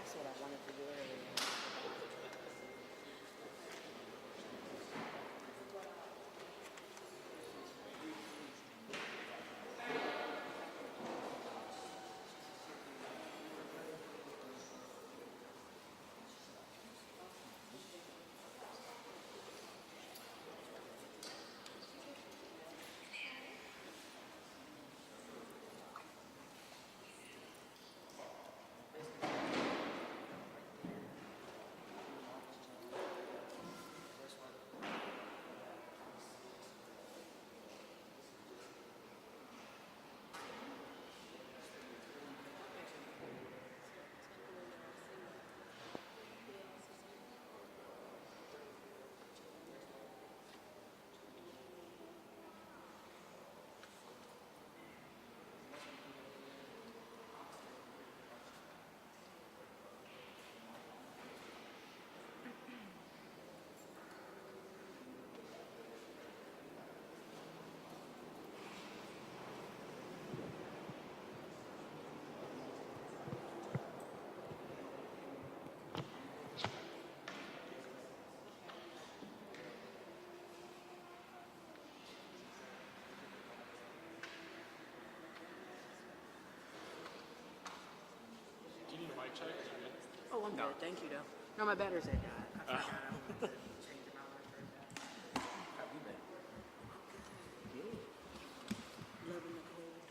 That's what I wanted to do earlier. Do you need a mic check? Or is it good? Oh, I'm good. Thank you, though. No, my batteries had died. I forgot I wanted to change my battery. How have you been? Good. Loving the cold.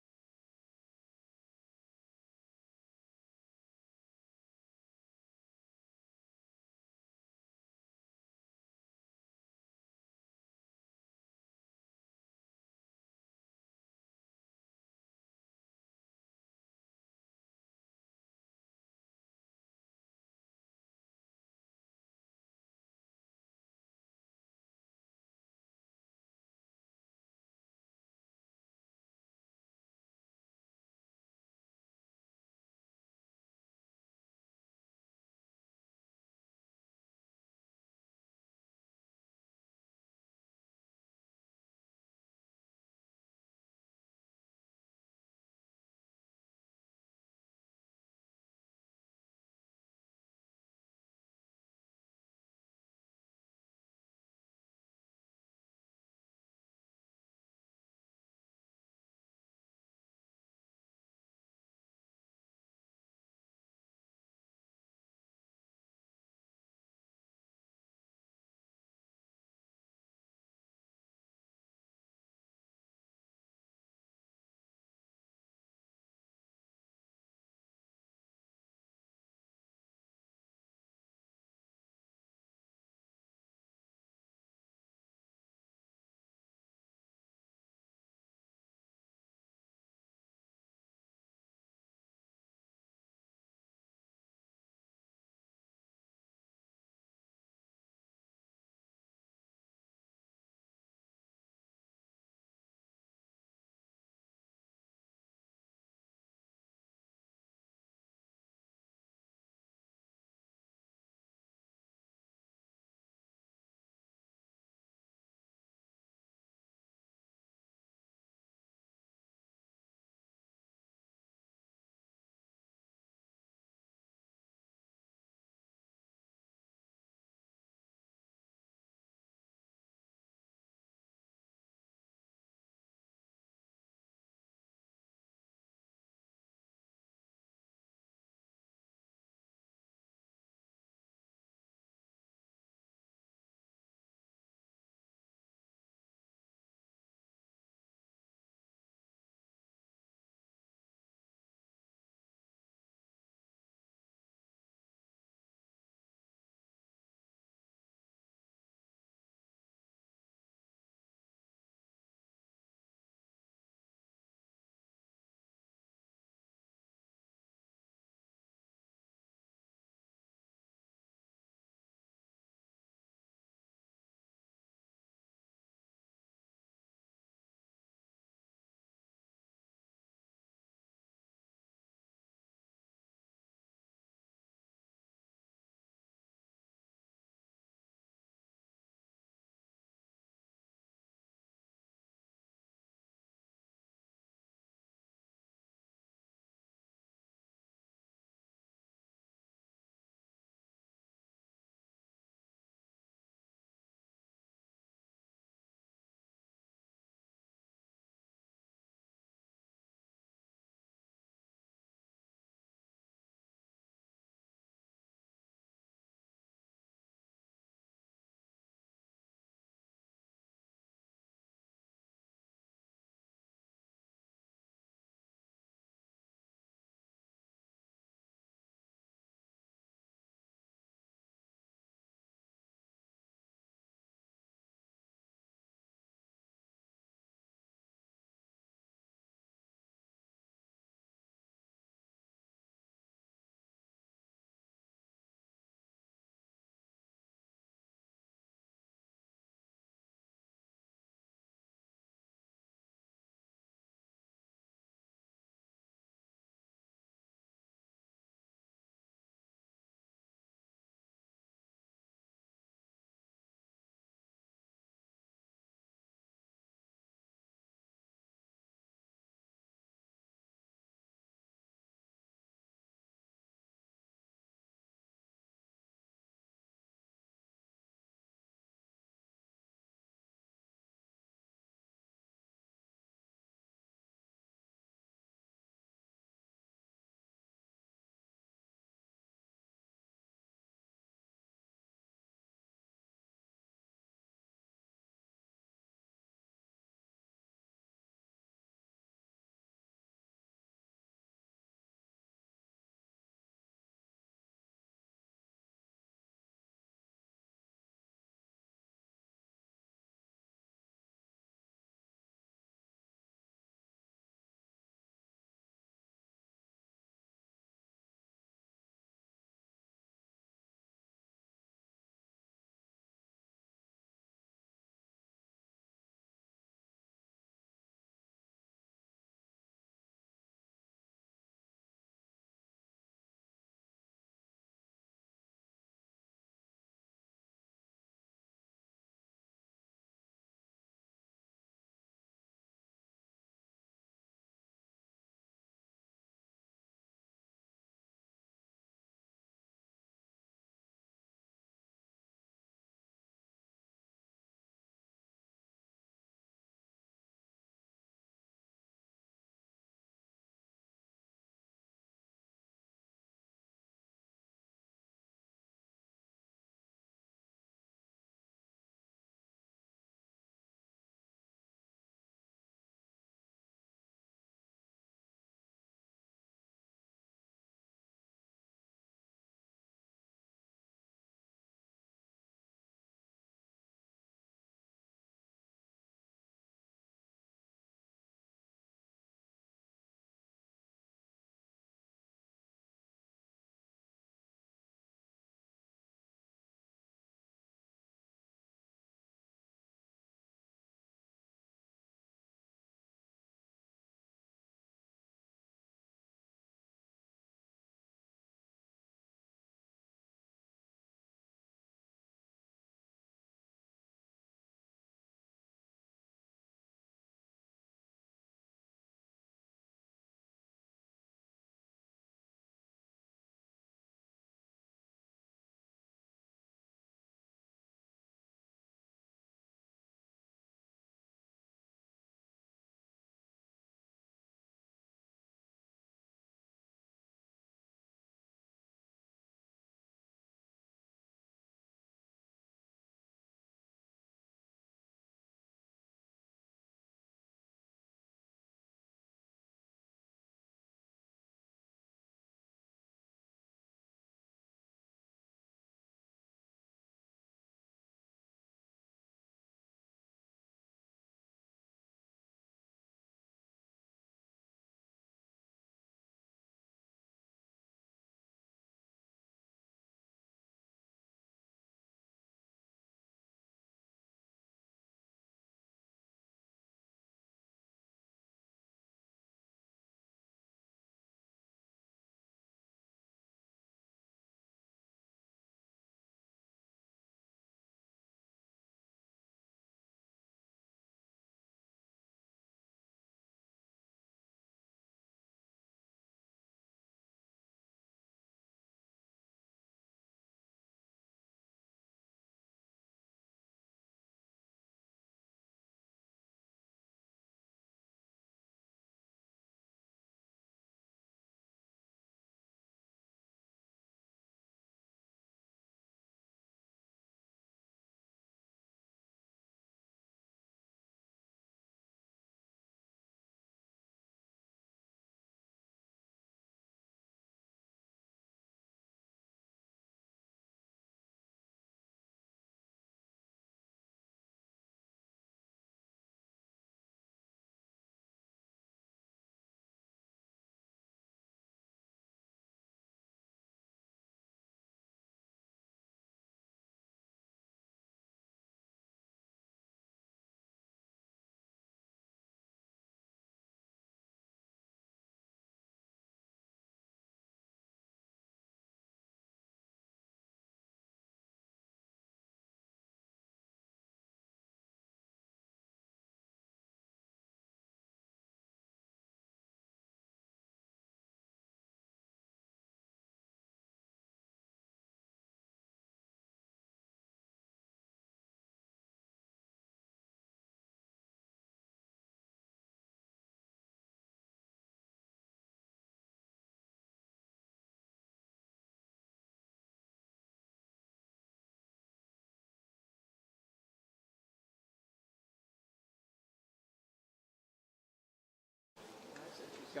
Should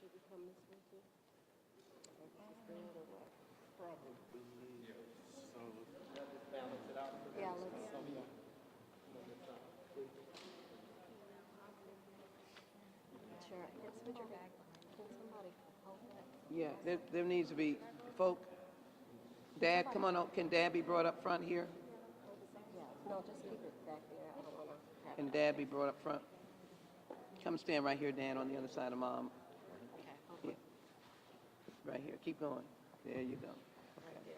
we come this way too? Or just the other way? Yeah, let's. Sure. Let's put your bag behind. Can somebody hold that? Yeah, there needs to be folk. Dad, come on up. Can Dad be brought up front here? Yeah, no, just keep it back there. I don't want to have. Can Dad be brought up front? Come stand right here, Dan, on the other side of Mom. Okay, hold Yeah. Right here. Keep going. There you go. right there.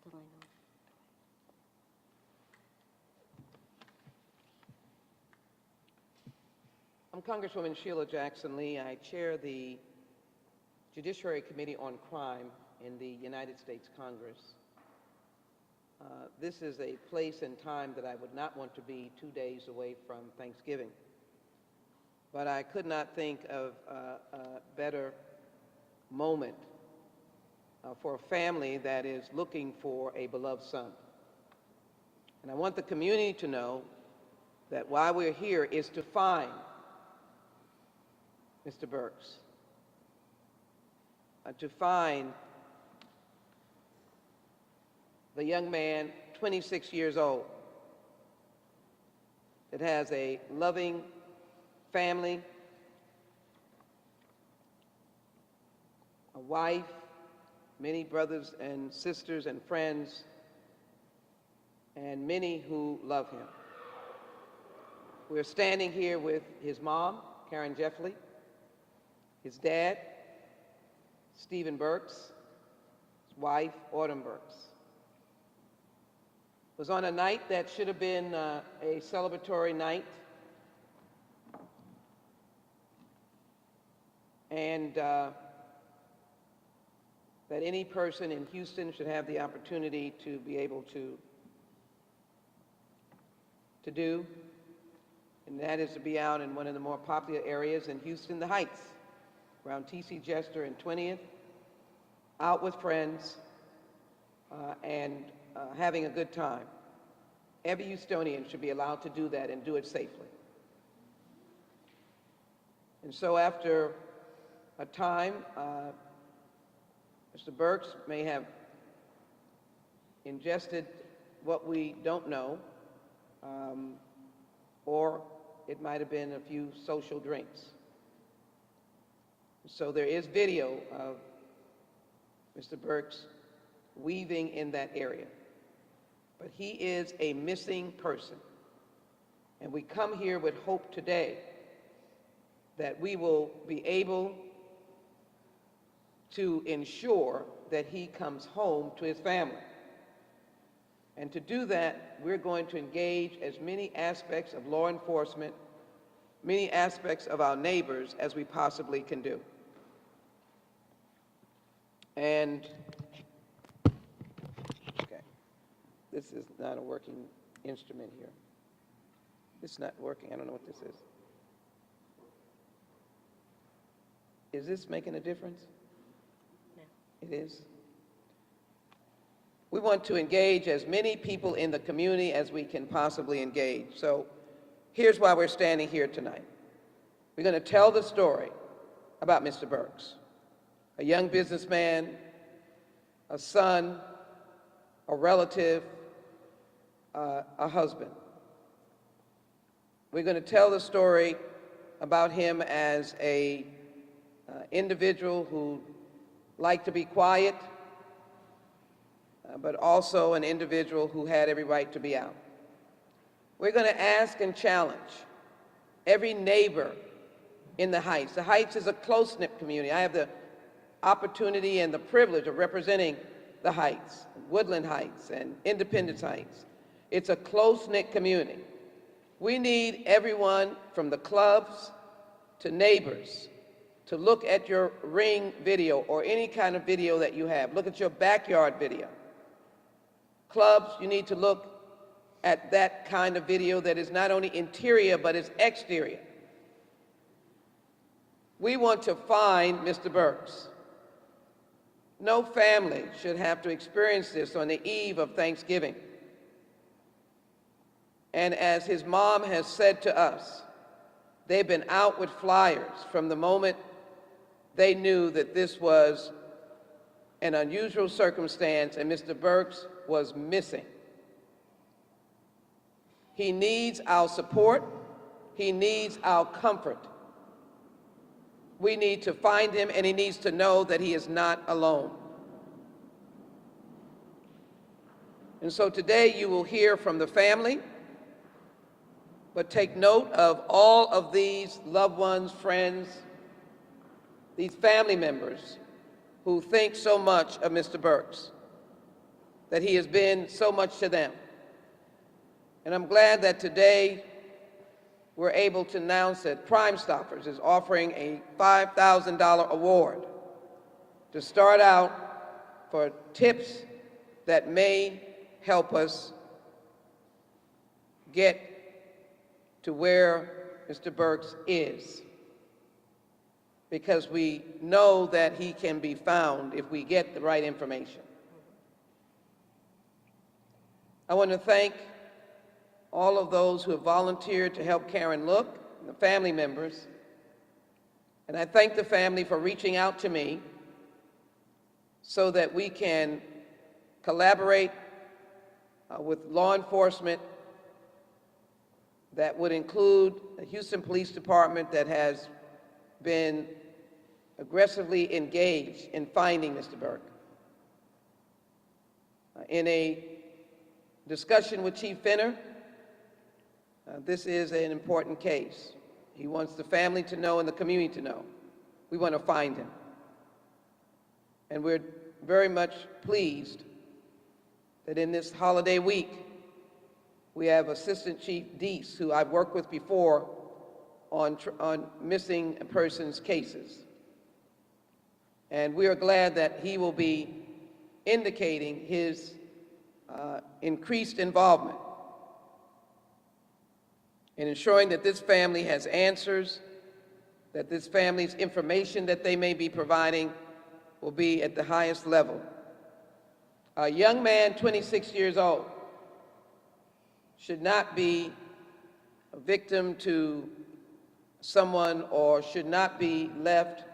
Delano. I'm Congresswoman Sheila Jackson Lee. I chair the Judiciary Committee on Crime in the United States Congress. This is a place and time that I would not want to be 2 days away from Thanksgiving. But I could not think of a better moment for a family that is looking for a beloved son. And I want the community to know that why we're here is to find Mr. Burks, to find the young man, 26 years old, that has a loving family, a wife, many brothers and sisters and friends, and many who love him. We're standing here with his mom, Karen Jeffley, his dad, Stephen Burks, his wife, Autumn Burks. It was on a night that should have been a celebratory night, and that any person in Houston should have the opportunity to be able to do, and that is to be out in one of the more popular areas in Houston, the Heights, around T.C. Jester and 20th, out with friends and having a good time. Every Houstonian should be allowed to do that and do it safely. And so after a time, Mr. Burks may have ingested what we don't know, or it might have been a few social drinks. So there is video of Mr. Burks weaving in that area. But he is a missing person. And we come here with hope today that we will be able to ensure that he comes home to his family. And to do that, we're going to engage as many aspects of law enforcement, many aspects of our neighbors as we possibly can do. And, okay, this is not a working instrument here. This is not working. I don't know what this is. Is this making a difference? No. It is. We want to engage as many people in the community as we can possibly engage. So here's why we're standing here tonight. We're going to tell the story about Mr. Burks, a young businessman, a son, a relative, a husband. We're going to tell the story about him as a individual who liked to be quiet, but also an individual who had every right to be out. We're going to ask and challenge every neighbor in the Heights. The Heights is a close-knit community. I have the opportunity and the privilege of representing the Heights, Woodland Heights and Independence Heights. It's a close-knit community. We need everyone from the clubs to neighbors to look at your Ring video or any kind of video that you have. Look at your backyard video. Clubs, you need to look at that kind of video that is not only interior but is exterior. We want to find Mr. Burks. No family should have to experience this on the eve of Thanksgiving. And as his mom has said to us, they've been out with flyers from the moment they knew that this was an unusual circumstance and Mr. Burks was missing. He needs our support. He needs our comfort. We need to find him, and he needs to know that he is not alone. And so today you will hear from the family, but take note of all of these loved ones, friends, these family members who think so much of Mr. Burks, that he has been so much to them. And I'm glad that today we're able to announce that Crime Stoppers is offering a $5,000 award to start out for tips that may help us get to where Mr. Burks is, because we know that he can be found if we get the right information. I want to thank all of those who have volunteered to help Karen look, the family members, and I thank the family for reaching out to me so that we can collaborate with law enforcement that would include the Houston Police Department that has been aggressively engaged in finding Mr. Burke. In a discussion with Chief Finner, this is an important case. He wants the family to know and the community to know. We want to find him. And we're very much pleased that in this holiday week, we have Assistant Chief Deese, who I've worked with before on missing persons cases. And we are glad that he will be indicating his increased involvement in ensuring that this family has answers, that this family's information that they may be providing will be at the highest level. A young man, 26 years old, should not be a victim to someone or should not be left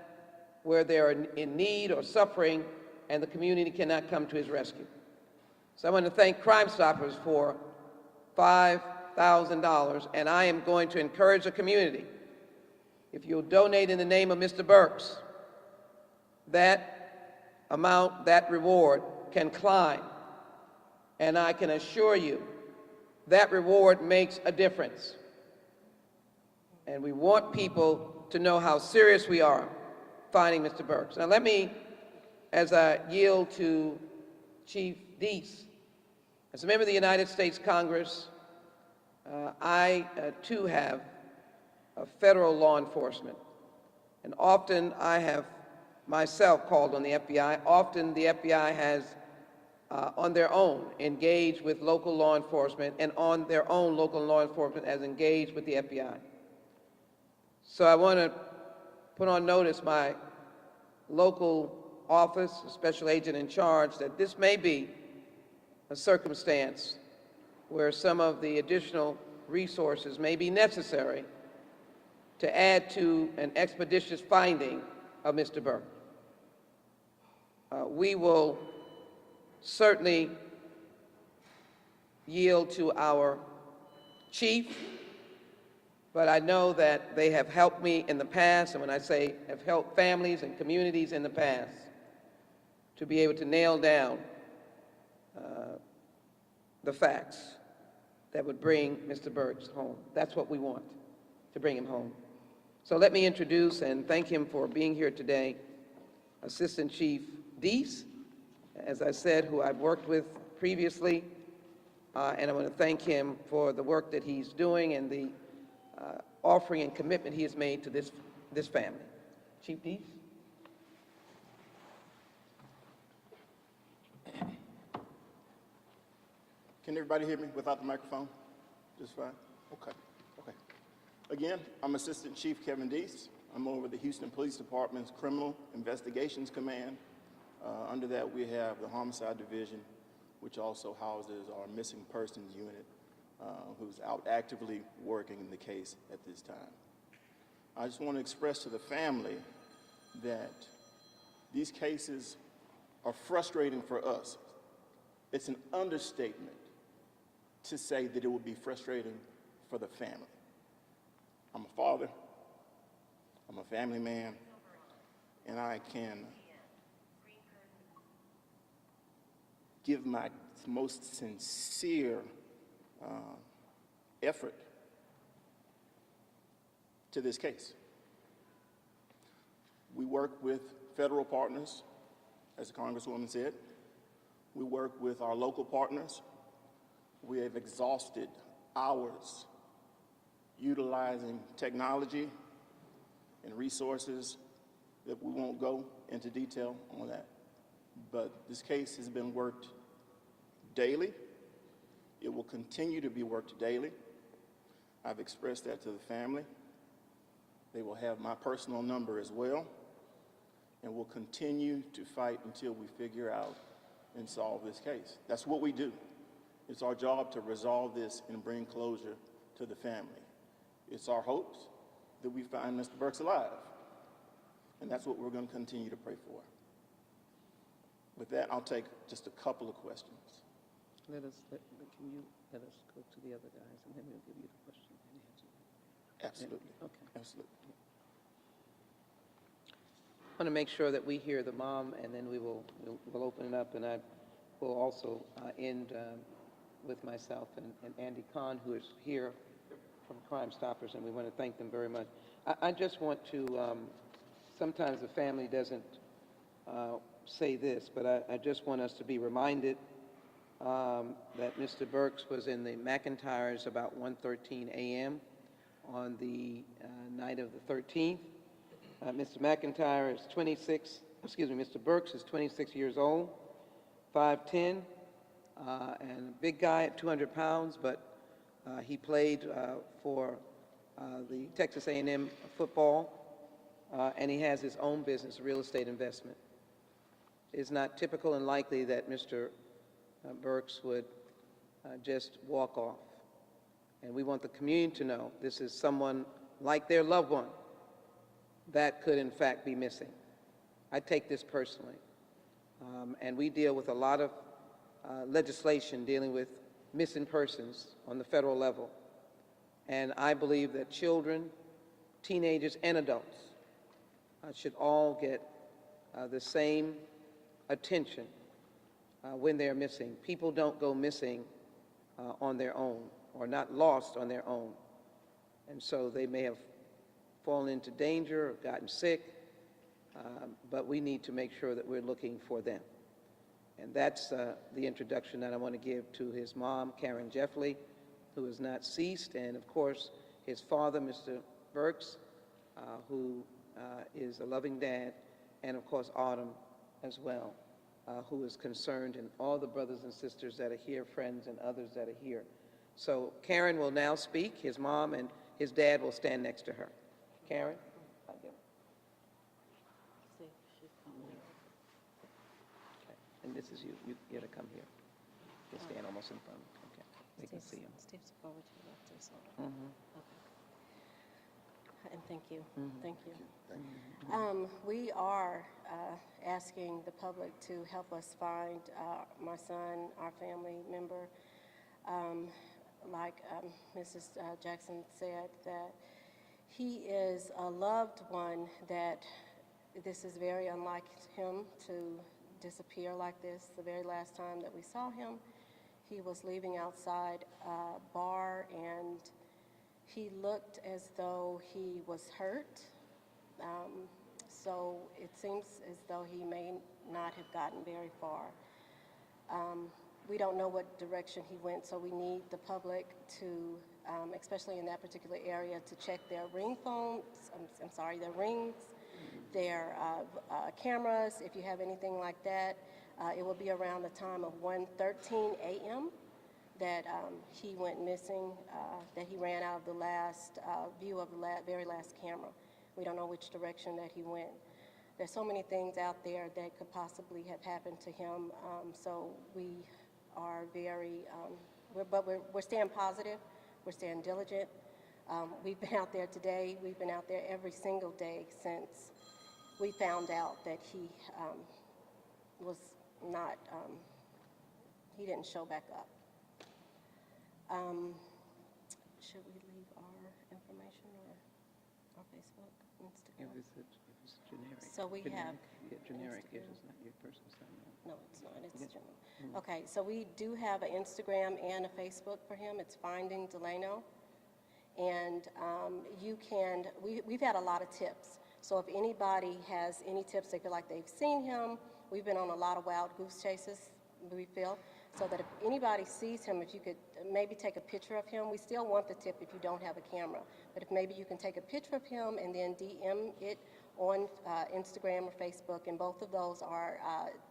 where they are in need or suffering and the community cannot come to his rescue. So I want to thank Crime Stoppers for $5,000, and I am going to encourage the community, if you'll donate in the name of Mr. Burks, that amount, that reward can climb. And I can assure you that reward makes a difference. And we want people to know how serious we are finding Mr. Burks. Now let me, as I yield to Chief Deese, as a member of the United States Congress, I too have a federal law enforcement. And often I have myself called on the FBI. Often the FBI has on their own engaged with local law enforcement, and on their own local law enforcement has engaged with the FBI. So I want to put on notice my local office, a special agent in charge, that this may be a circumstance where some of the additional resources may be necessary to add to an expeditious finding of Mr. Burke. We will certainly yield to our chief, but I know that they have helped me in the past, and when I say have helped families and communities in the past, to be able to nail down the facts that would bring Mr. Burks home. That's what we want, to bring him home. So let me introduce and thank him for being here today, Assistant Chief Deese, as I said, who I've worked with previously, and I want to thank him for the work that he's doing and the offering and commitment he has made to this this family. Chief Deese? Can everybody hear me without the microphone? Just fine? Okay. Okay. Again, I'm Assistant Chief Kevin Deese. I'm over the Houston Police Department's Criminal Investigations Command. Under that, we have the Homicide Division, which also houses our Missing Persons Unit, who's out actively working in the case at this time. I just want to express to the family that these cases are frustrating for us. It's an understatement to say that it would be frustrating for the family. I'm a father, I'm a family man, and I can give my most sincere effort to this case. We work with federal partners, as the Congresswoman said. We work with our local partners. We have exhausted hours utilizing technology and resources that we won't go into detail on that. But this case has been worked daily. It will continue to be worked daily. I've expressed that to the family. They will have my personal number as well, and we'll continue to fight until we figure out and solve this case. That's what we do. It's our job to resolve this and bring closure to the family. It's our hopes that we find Mr. Burks alive, and that's what we're going to continue to pray for. With that, I'll take just a couple of questions. Can you let us go to the other guys, and then we'll give you the question and answer. Absolutely. Okay. Absolutely. I want to make sure that we hear the mom, and then we'll open it up, and I will also end with myself and Andy Kahn, who is here from Crime Stoppers, and we want to thank them very much. I just want to, sometimes the family doesn't say this, but I just want us to be reminded that Mr. Burks was in the McIntyres about 1:13 a.m. on the night of the 13th. Mr. McIntyre is Mr. Burks is 26 years old, 5'10", and a big guy at 200 pounds, but he played for the Texas A&M football, and he has his own business, real estate investment. It's not typical and likely that Mr. Burks would just walk off. And we want the community to know this is someone like their loved one that could in fact be missing. I take this personally. And we deal with a lot of legislation dealing with missing persons on the federal level. And I believe that children, teenagers, and adults should all get the same attention when they're missing. People don't go missing on their own, or not lost on their own. And so they may have fallen into danger or gotten sick, but we need to make sure that we're looking for them. And that's the introduction that I want to give to his mom, Karen Jeffley, who has not ceased, and of course his father, Mr. Burks, who is a loving dad, and of course Autumn as well, who is concerned, and all the brothers and sisters that are here, friends and others that are here. So Karen will now speak. His mom and his dad will stand next to her. Karen? Okay. And this is you. You got to come here. You can stand almost in front. Okay. They can see him. Steve's forward to the left or so. Mm-hmm. Okay. And thank you. Mm-hmm. Thank you. We are asking the public to help us find my son, our family member. Like Mrs. Jackson said, that he is a loved one, that this is very unlike him to disappear like this. The very last time that we saw him, he was leaving outside a bar, and he looked as though he was hurt. So it seems as though he may not have gotten very far. we don't know what direction he went, so we need the public to, especially in that particular area, to check their ring phones, their rings, their cameras, if you have anything like that. It will be around the time of 1:13 a.m. that he went missing, that he ran out of the last view of the very last camera. We don't know which direction that he went. There's so many things out there that could possibly have happened to him, so we are very, we're staying positive, we're staying diligent. We've been out there today, we've been out there every single day since we found out that he was not, he didn't show back up. Should we leave our information or our Facebook, Instagram? If it's generic. So we have Yeah, generic, yes, Instagram. it's not your personal name. No, it's not, it's general. Okay, so we do have an Instagram and a Facebook for him. It's Finding Delano. And you can, we've had a lot of tips. So if anybody has any tips, they feel like they've seen him, we've been on a lot of wild goose chases, we feel, so that if anybody sees him, if you could maybe take a picture of him, we still want the tip if you don't have a camera, but if maybe you can take a picture of him and then DM it on Instagram or Facebook, and both of those are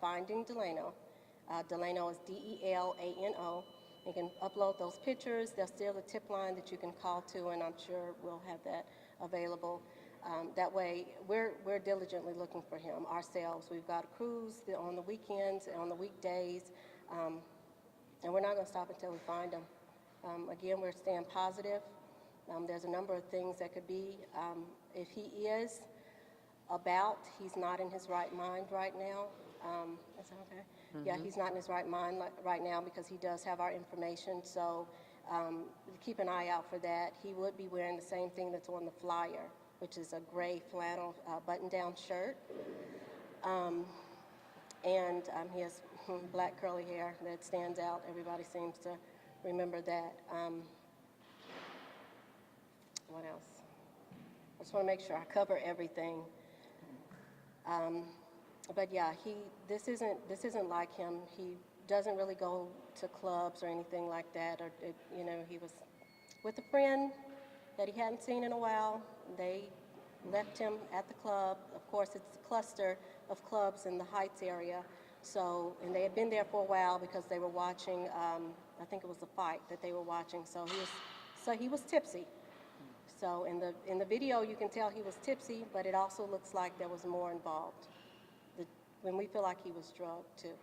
Finding Delano. Delano is Delano. You can upload those pictures. There's still a tip line that you can call to, and I'm sure we'll have that available. That way, we're diligently looking for him ourselves. We've got crews on the weekends and on the weekdays, and we're not going to stop until we find him. Again, we're staying positive. There's a number of things that could be. If he is he's not in his right mind right now. Is that okay? Mm-hmm. Yeah, he's not in his right mind right now because he does have our information, so keep an eye out for that. He would be wearing the same thing that's on the flyer, which is a gray flannel button-down shirt. And he has black curly hair that stands out. Everybody seems to remember that. What else? I just want to make sure I cover everything. But yeah, this isn't like him. He doesn't really go to clubs or anything like that. Or he was with a friend that he hadn't seen in a while. They left him at the club. Of course, it's a cluster of clubs in the Heights area. So, and they had been there for a while because they were watching. I think it was a fight that they were watching. So he was tipsy. So in the video, you can tell he was tipsy, but it also looks like there was more involved. When we feel like he was drugged too.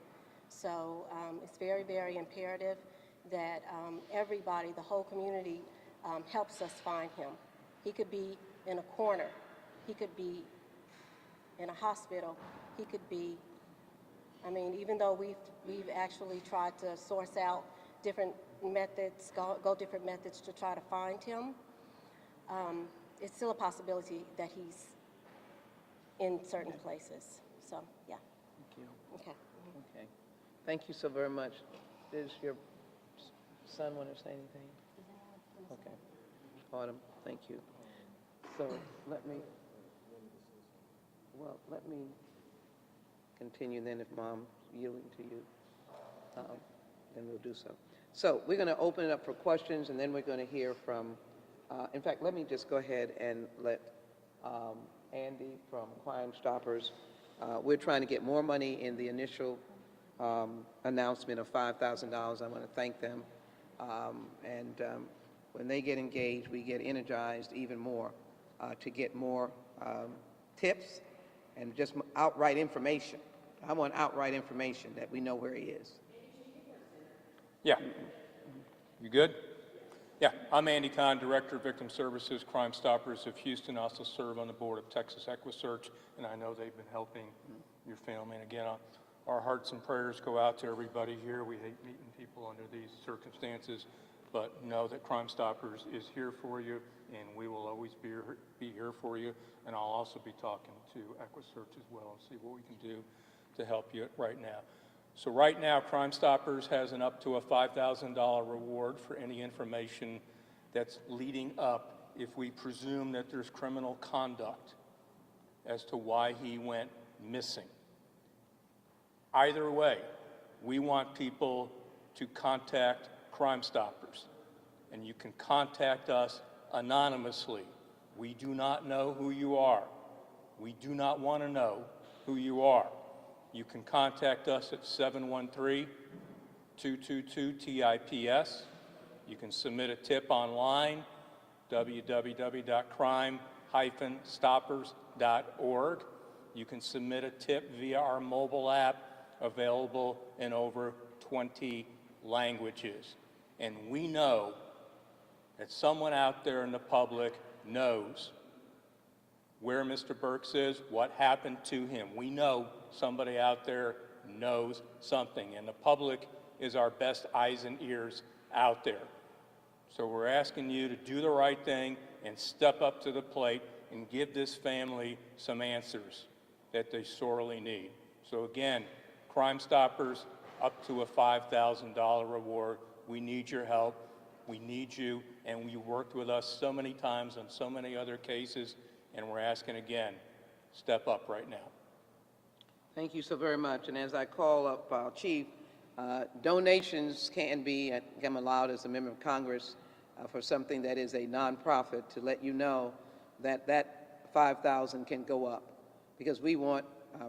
So it's very, very imperative that everybody, the whole community, helps us find him. He could be in a corner. He could be in a hospital. He could be, even though we've actually tried to source out different methods, go different methods to try to find him, it's still a possibility that he's in certain places. So, yeah. Thank you. Okay. Okay. Thank you so very much. Does your son want to say anything? Okay. Autumn, thank you. So let me continue then if Mom's yielding to you, then we'll do so. So we're going to open it up for questions, and then we're going to hear from, in fact, let me just go ahead and let Andy from Crime Stoppers. We're trying to get more money in the initial announcement of $5,000. I want to thank them. When they get engaged, we get energized even more to get more tips and just outright information. I want outright information that we know where he is. Yeah. You good? Yeah, I'm Andy Kahn, Director of Victim Services, Crime Stoppers of Houston. I also serve on the board of Texas EquiSearch, and I know they've been helping your family. And again, our hearts and prayers go out to everybody here. We hate meeting people under these circumstances, but know that Crime Stoppers is here for you, and we will always be here for you. And I'll also be talking to EquiSearch as well and see what we can do to help you right now. So right now, Crime Stoppers has an up to a $5,000 reward for any information that's leading up if we presume that there's criminal conduct as to why he went missing. Either way, we want people to contact Crime Stoppers, and you can contact us anonymously. We do not know who you are. We do not want to know who you are. You can contact us at 713-222-TIPS. You can submit a tip online, www.crime-stoppers.org. You can submit a tip via our mobile app, available in over 20 languages. And we know that someone out there in the public knows where Mr. Burks is, what happened to him. We know somebody out there knows something, and the public is our best eyes and ears out there. So we're asking you to do the right thing and step up to the plate and give this family some answers that they sorely need. So again, Crime Stoppers, up to a $5,000 reward. We need your help. We need you, and you worked with us so many times on so many other cases, and we're asking again, step up right now. Thank you so very much. And as I call up our chief, donations can be, I'm allowed as a member of Congress for something that is a nonprofit, to let you know that that 5,000 can go up, because we want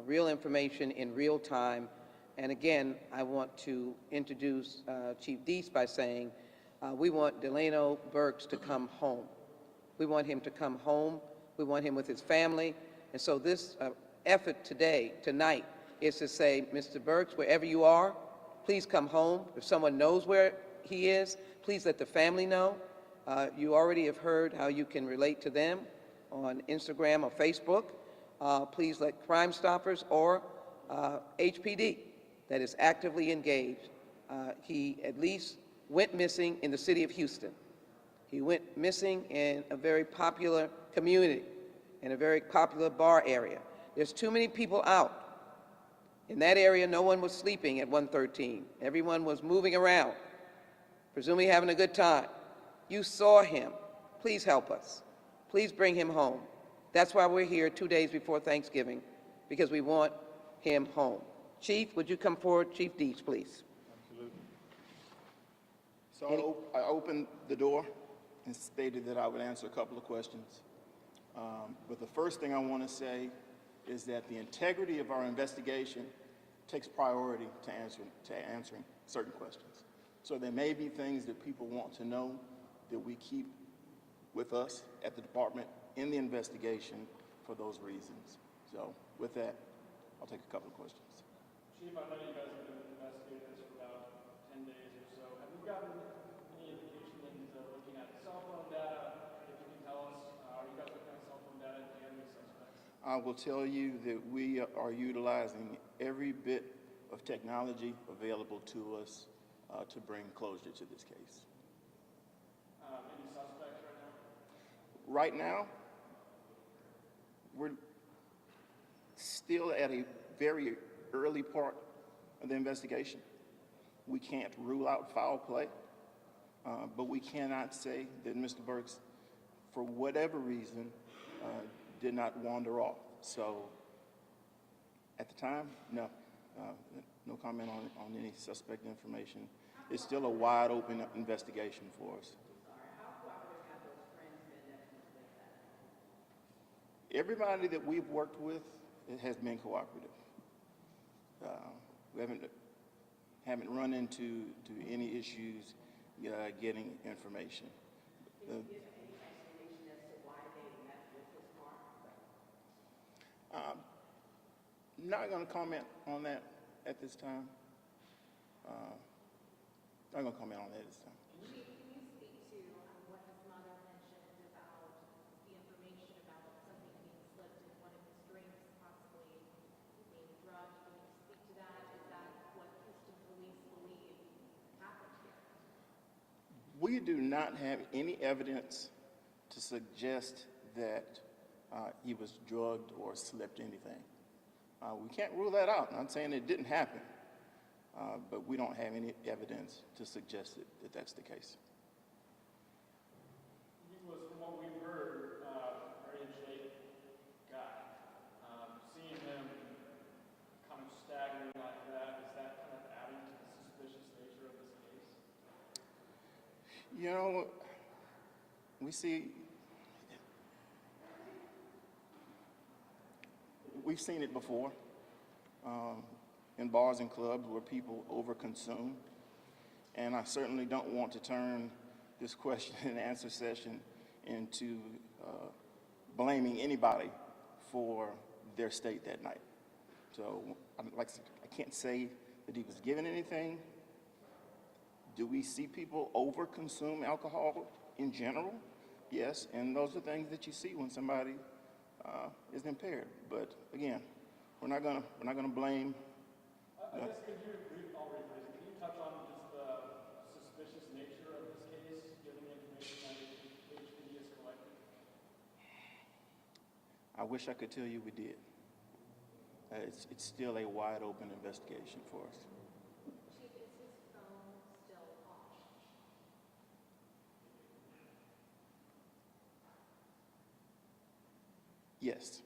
real information in real time. And again, I want to introduce Chief Deese by saying we want Delano Burks to come home. We want him to come home. We want him with his family. And so this effort tonight, is to say, Mr. Burks, wherever you are, please come home. If someone knows where he is, please let the family know. You already have heard how you can relate to them on Instagram or Facebook. Please let Crime Stoppers or HPD, that is actively engaged. He at least went missing in the city of Houston. He went missing in a very popular community, in a very popular bar area. There's too many people out. In that area, no one was sleeping at 113. Everyone was moving around, presumably having a good time. You saw him. Please help us. Please bring him home. That's why we're here 2 days before Thanksgiving, because we want him home. Chief, would you come forward? Chief Deese, please. Absolutely. So I opened the door and stated that I would answer a couple of questions. But the first thing I want to say is that the integrity of our investigation takes priority to answering certain questions. So there may be things that people want to know that we keep with us at the department in the investigation for those reasons. So with that, I'll take a couple of questions. Chief, I know you guys have been investigating this for about 10 days or so. Have you gotten any indication into looking at cell phone data? If you can tell us, are you guys looking at cell phone data? Do you have any suspects? I will tell you that we are utilizing every bit of technology available to us to bring closure to this case. Any suspects right now? Right now, we're still at a very early part of the investigation. We can't rule out foul play, but we cannot say that Mr. Burks, for whatever reason, did not wander off. So at the time, no comment on any suspect information. It's still a wide open investigation for us. Everybody that we've worked with has been cooperative. We haven't run into any issues getting information. Can you give any explanation as to why they met with this car? Not going to comment on that at this time. Not going to comment on that at this time. Can you speak to what his mother mentioned about the information about something being slipped in one of his drinks, possibly being drugged? Can you speak to that? Is that what Houston police believe happened here? We do not have any evidence to suggest that he was drugged or slipped anything. We can't rule that out. I'm not saying it didn't happen, but we don't have any evidence to suggest that that's the case. He was, from what we've heard, very in shape guy. Seeing him kind of staggering like that, is that kind of adding to the suspicious nature of this case? You know, we see, we've seen it before in bars and clubs where people overconsume. And I certainly don't want to turn this question and answer session into blaming anybody for their state that night. So, like I said, I can't say that he was given anything. Do we see people overconsume alcohol in general? Yes, and those are things that you see when somebody is impaired. But again, we're not gonna blame. I guess could you, I'll rephrase it, can you touch on just the suspicious nature of this case, given the information that HPD has collected? I wish I could tell you we did. It's still a wide open investigation for us. Chief, is his phone still off? Yes.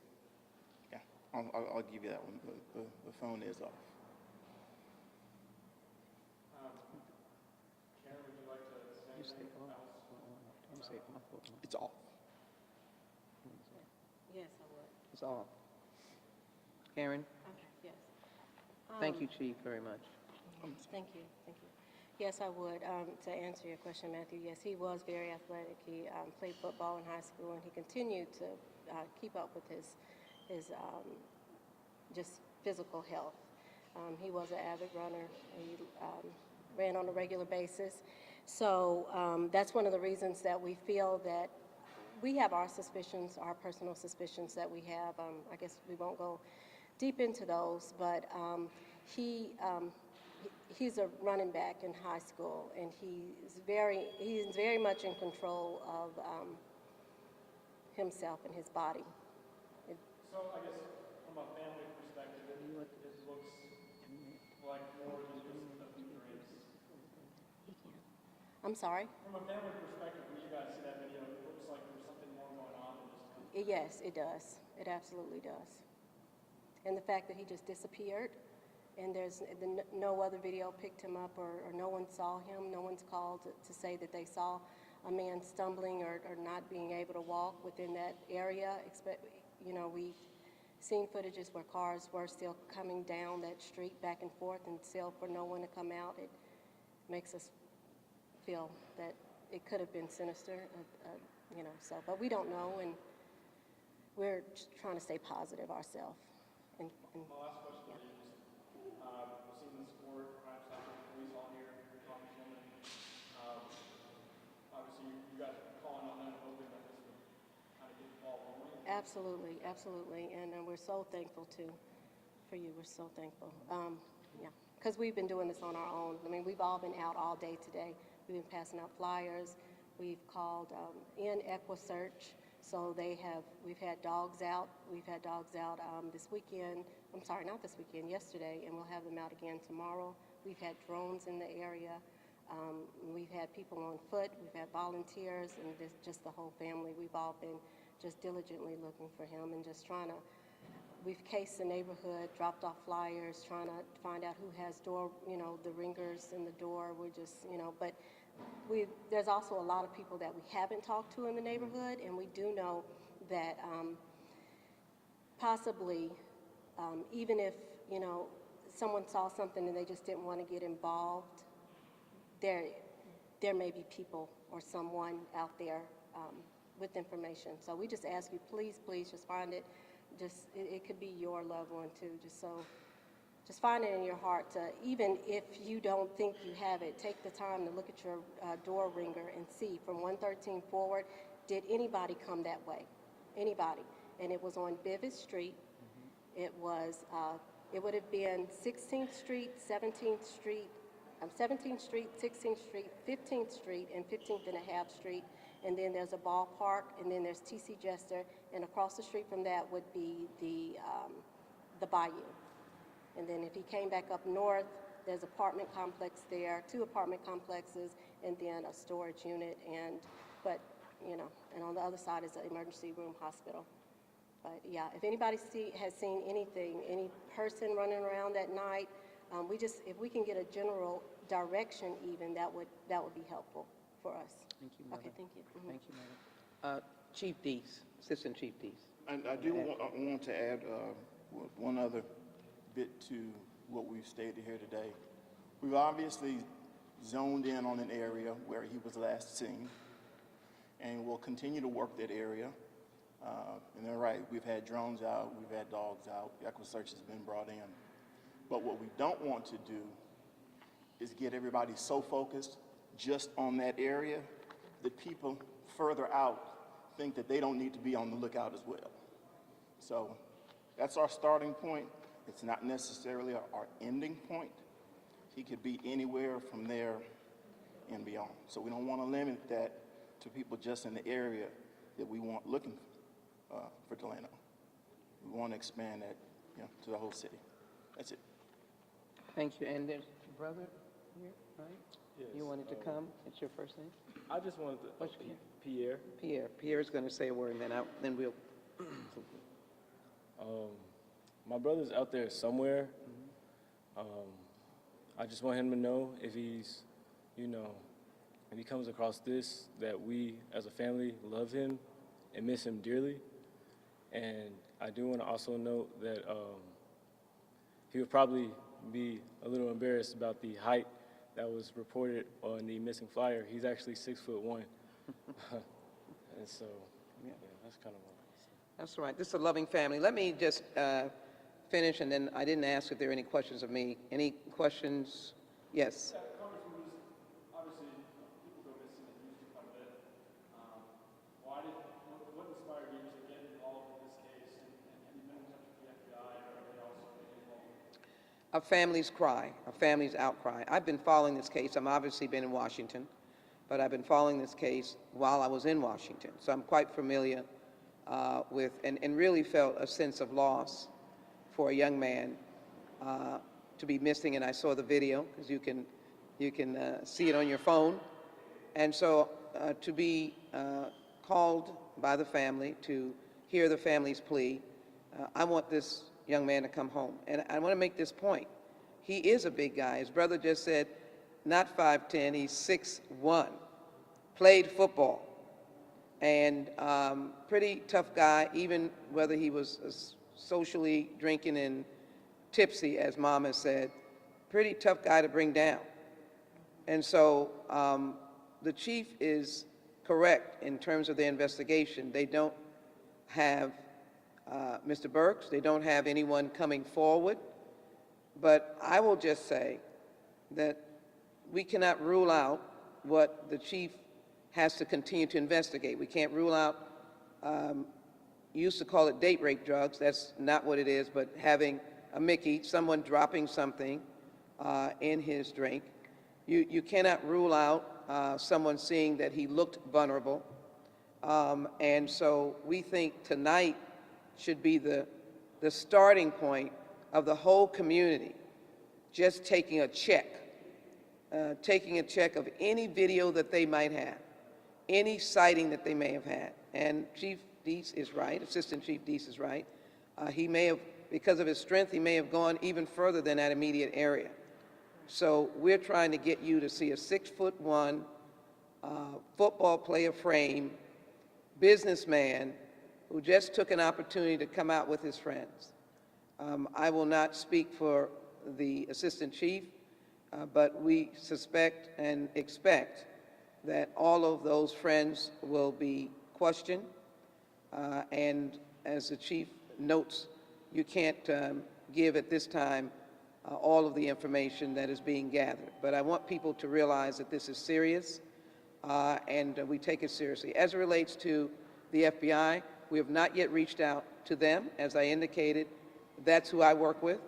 Yeah, I'll give you that one. The phone is off. Karen, would you like to say anything else? It's off. Yes, I would. It's off. Karen, Okay, yes. thank you, Chief, very much. Thank you, thank you. Yes, I would. To answer your question, Matthew, yes, he was very athletic. He played football in high school, and he continued to keep up with his just physical health. He was an avid runner. He ran on a regular basis. So that's one of the reasons that we feel that we have our suspicions, our personal suspicions that we have. I guess we won't go deep into those, but he's a running back in high school, and he's very much in control of himself and his body. So I guess from a family perspective, it looks like more than just a few drinks. I'm sorry? From a family perspective, when you guys see that video, it looks like there's something more going on than just Yes, it does. It absolutely does. And the fact that he just disappeared, and no other video picked him up, or no one saw him, no one's called to say that they saw a man stumbling or not being able to walk within that area. We've seen footages where cars were still coming down that street back and forth, and still for no one to come out. It makes us feel that it could have been sinister, but we don't know, and we're just trying to stay positive ourselves. My last question to you is, we've seen the support, Crime Stoppers police all here, Congresswoman. Obviously, you guys are calling on them, hoping that this would kind of get the ball rolling. Absolutely, absolutely, and we're so thankful for you. We're so thankful. Because we've been doing this on our own. I mean, we've all been out all day today. We've been passing out flyers. We've called in EquiSearch. So we've had dogs out. We've had dogs out this weekend. I'm sorry, not this weekend, yesterday, and we'll have them out again tomorrow. We've had drones in the area. We've had people on foot. We've had volunteers, and just the whole family. We've all been just diligently looking for him and just we've cased the neighborhood, dropped off flyers, trying to find out who has the ringers in the door. We're just, but there's also a lot of people that we haven't talked to in the neighborhood, and we do know that possibly, even if, someone saw something and they just didn't want to get involved, there may be people or someone out there with information. So we just ask you, please just find it. It could be your loved one too, just find it in your heart to, even if you don't think you have it, take the time to look at your door ringer and see from 113 forward, did anybody come that way? Anybody? And it was on Bivens Street. It would have been 16th Street, 17th Street, 17th Street, 16th Street, 15th Street, and 15th and a half Street. And then there's a ballpark, and then there's T.C. Jester, and across the street from that would be the Bayou. And then if he came back up north, there's apartment complex there, 2 apartment complexes, and then a storage unit, and on the other side is an emergency room hospital. But yeah, if anybody has seen anything, any person running around that night, if we can get a general direction even, that would be helpful for us. Thank you, Mother. Okay, thank you. Mhm. Thank you, Mother. Chief Deese, Assistant Chief Deese. And I do want to add one other bit to what we've stated here today. We've obviously zoned in on an area where he was last seen, and we'll continue to work that area. And they're right, we've had drones out, we've had dogs out, EquiSearch has been brought in. But what we don't want to do is get everybody so focused just on that area that people further out think that they don't need to be on the lookout as well. So that's our starting point. It's not necessarily our ending point. He could be anywhere from there and beyond. So we don't want to limit that to people just in the area that we want looking for Delano. We want to expand that, to the whole city. That's it. Thank you. And there's a brother here, right? Yes, You wanted to come? It's your first name? I just wanted to, What's your name? Pierre. Pierre. Pierre's going to say a word, and then we'll. My brother's out there somewhere. I just want him to know if he's, if he comes across this, that we as a family love him and miss him dearly. And I do want to also note that he would probably be a little embarrassed about the height that was reported on the missing flyer. He's actually 6'1". And so, yeah, that's kind of what I say. That's right. This is a loving family. Let me just finish, and then I didn't ask if there are any questions of me. Any questions? Yes. Yeah, Congressman, obviously, people go missing in Houston quite a bit. What inspired you to get involved in this case? And have you been in touch with the FBI, or are they also involved? A family's cry, a family's outcry. I've been following this case. I'm obviously been in Washington, but I've been following this case while I was in Washington. So I'm quite familiar with, and really felt a sense of loss for a young man to be missing. And I saw the video, because you can see it on your phone. And so to be called by the family, to hear the family's plea, I want this young man to come home. And I want to make this point. He is a big guy. His brother just said, not 5'10", he's 6'1", played football, and pretty tough guy, even whether he was socially drinking and tipsy, as Mom has said, pretty tough guy to bring down. And so the chief is correct in terms of the investigation. They don't have Mr. Burks. They don't have anyone coming forward. But I will just say that we cannot rule out what the chief has to continue to investigate. We can't rule out, you used to call it date rape drugs. That's not what it is, but having a Mickey, someone dropping something in his drink. You cannot rule out someone seeing that he looked vulnerable. And so we think tonight should be the starting point of the whole community just taking a check of any video that they might have, any sighting that they may have had. And Chief Deese is right, Assistant Chief Deese is right. He may have, because of his strength, he may have gone even further than that immediate area. So we're trying to get you to see a 6'1" football player frame, businessman who just took an opportunity to come out with his friends. I will not speak for the Assistant Chief, but we suspect and expect that all of those friends will be questioned. And as the Chief notes, you can't give at this time all of the information that is being gathered. But I want people to realize that this is serious, and we take it seriously. As it relates to the FBI, we have not yet reached out to them. As I indicated, that's who I work with,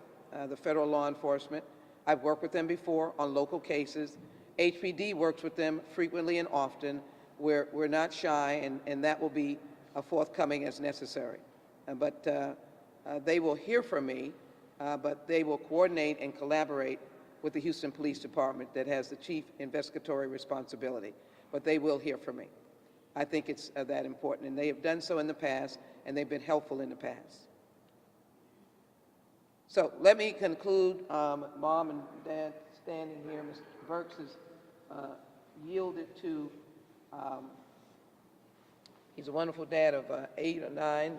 the federal law enforcement. I've worked with them before on local cases. HPD works with them frequently and often. We're not shy, and that will be forthcoming as necessary. But they will hear from me, but they will coordinate and collaborate with the Houston Police Department that has the chief investigatory responsibility. But they will hear from me. I think it's that important, and they have done so in the past, and they've been helpful in the past. So let me conclude. Mom and Dad standing here. Mr. Burks has yielded to He's a wonderful dad of 8 or 9.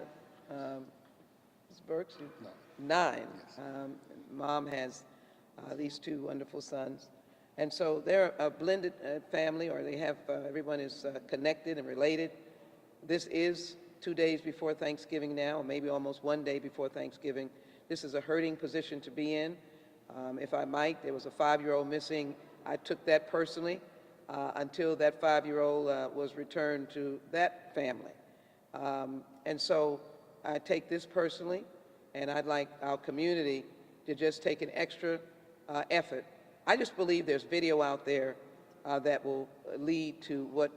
Ms. Burks? 9. Mom has these 2 wonderful sons. And so they're a blended family, or they have, everyone is connected and related. This is 2 days before Thanksgiving now, or maybe almost 1 day before Thanksgiving. This is a hurting position to be in. If I might, there was a 5-year-old missing. I took that personally until that 5-year-old was returned to that family. And so I take this personally, and I'd like our community to just take an extra effort. I just believe there's video out there that will lead to what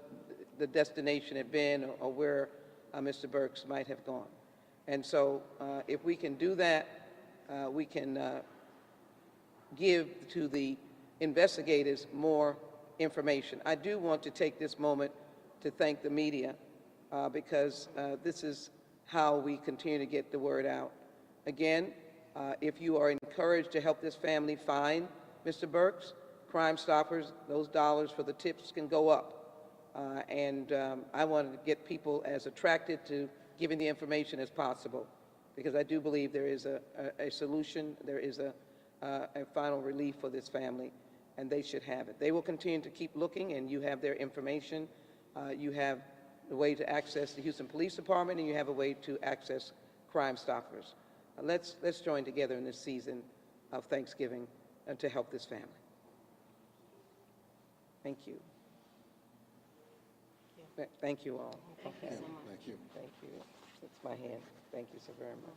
the destination had been, or where Mr. Burks might have gone. And so if we can do that, we can give to the investigators more information. I do want to take this moment to thank the media because this is how we continue to get the word out. Again, if you are encouraged to help this family find Mr. Burks, Crime Stoppers, those dollars for the tips can go up. I wanted to get people as attracted to giving the information as possible, because I do believe there is a solution, there is a final relief for this family, and they should have it. They will continue to keep looking, and you have their information. You have the way to access the Houston Police Department, and you have a way to access Crime Stoppers. Let's join together in this season of Thanksgiving to help this family. Thank you. Thank you all. Thank you so much. Thank you. Thank you. It's my hand. Thank you so very much.